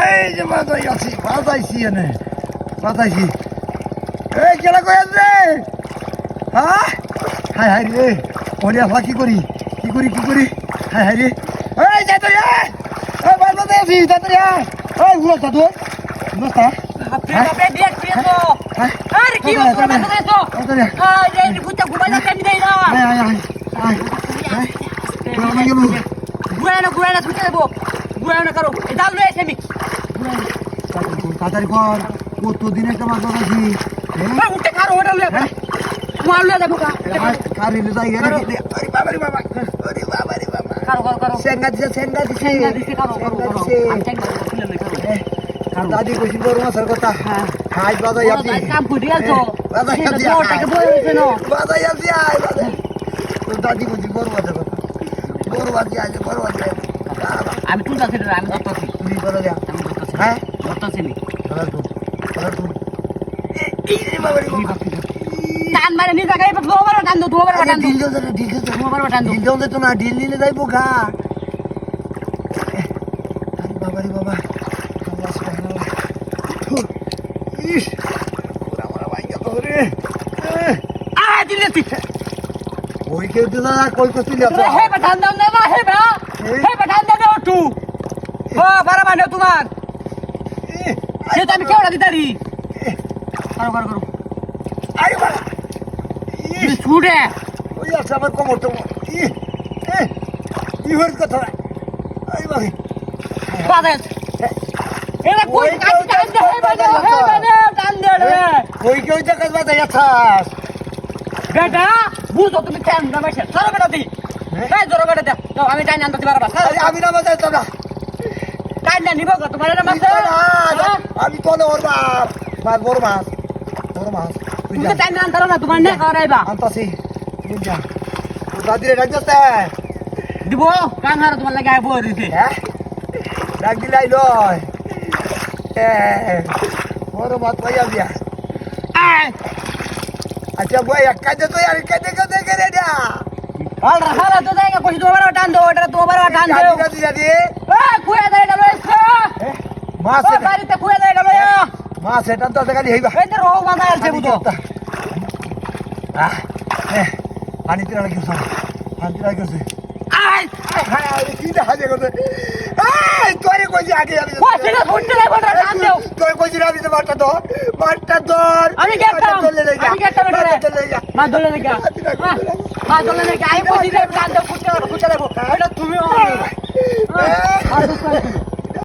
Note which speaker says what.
Speaker 1: এই যে বাজাই আছি বাজাইছি এনে বাজাইছি এই কেলা কই আছে হ্যাঁ হাই হাই রে ওরে আপা কি করি হাই হাই রে এই যাতরি এই বাজাই আছি যাতরি এই উড়া তো দোস্তা
Speaker 2: আপনি বিয়ে করেছো আরে কি হলো বাজাইছো আরে এই বুটা ঘুমাইলা কেন দেই না
Speaker 1: আয়
Speaker 2: গুড়ানো ছুটে দেবো গুড়ানো করো ডাল লয়ে এসে আমি
Speaker 1: তাড়াতাড়ি কর কতদিন একটা মাছ বাজাইছি
Speaker 2: উঠে খারো ওটা লয়ে মাল লয়ে দেবো
Speaker 1: কারে লে যাই আরে বাবা রে বাবা
Speaker 2: করো
Speaker 1: সেঙ্গা দিছে
Speaker 2: করো
Speaker 1: দাদি কইছি বড় মাছের কথা হাই বাজাই আপনি
Speaker 2: কাম করে আছো
Speaker 1: বাজাই আপনি
Speaker 2: ওটাকে বই হইছে না
Speaker 1: বাজাই আপনি আয় বাজাই তো দাদি কইছি বড় মাছের কথা বড় মাছ আছে
Speaker 2: আমি তুলতাছি রে আমি ধরতাছি
Speaker 1: তুমি বলো যা
Speaker 2: আমি ধরতাছি
Speaker 1: হ্যাঁ
Speaker 2: ধরতাছি নি
Speaker 1: এই রে বাবা রে
Speaker 2: টান মারে নি জায়গায় দুবার টান দো
Speaker 1: ঢিল
Speaker 2: দুবার টান দো
Speaker 1: দাও তো না ঢিল নিলে যাইবো গা বাবা রে বাবা ইস আমার ভাই কত রে
Speaker 2: দিলে তুই
Speaker 1: ওই কে দিলা কই কইছিল
Speaker 2: হে পাঠান দাও না হে পাঠান দাও একটু ও বারা মানে তোমার সে তো আমি কেওড়া দিতারি করো
Speaker 1: আরে বাবা
Speaker 2: ছুড়ে
Speaker 1: ওই আছে আমার কোমর তো ইহর কথা আই বাবা
Speaker 2: বাদাস এরা কই কাটি টান দে হে বাদে টান দে রে
Speaker 1: কই কই জায়গা বাজাই আছাস
Speaker 2: বেটা বুঝো তুমি টান না মাসে চলো বেটা দি এই জোরে বেটা দাও আমি টান আনতে পারবা
Speaker 1: আমি না বাজাই তো না
Speaker 2: টান না নিব কত তোমার না মাসে
Speaker 1: আমি কোন ওর বাপ বড় মাছ তুই
Speaker 2: তুমি টান আনতে না তোমার না করাইবা
Speaker 1: আনতাছি তুই যা তো দাদি রে ডাকতে
Speaker 2: দিব কান হারা তোমার লাগি আইবো দিতে
Speaker 1: হ্যাঁ ডাক দিলাই লয় বড় মাছ পাইয়া দিয়া আচ্ছা বই এক কাজে তো আর কাজে করে না
Speaker 2: হাল হালা তো জায়গা কইছি তোমার টান দাও এটা তোমার টান দাও
Speaker 1: কাজে যাদি
Speaker 2: এ কুয়া দেয় গেল
Speaker 1: মাছ
Speaker 2: ও বাড়িতে কুয়া দেয় গেল
Speaker 1: মাছ এটা তো খালি হইবা
Speaker 2: এই তো রো মাথা আছে বুঝো
Speaker 1: পানি তিরা লাগিছে
Speaker 2: আই
Speaker 1: কি দেখা যায় গো তোরে কইছি আগে আমি
Speaker 2: কোয়া ফুটতে লাগবে টান দাও
Speaker 1: তোরে কইছি আমি তো মারটা ধর
Speaker 2: আমি গেতাম
Speaker 1: যা
Speaker 2: মা দলে লাগা মা দলে লাগা আই কইছি টান দাও ফুটতে লাগবে এটা তুমি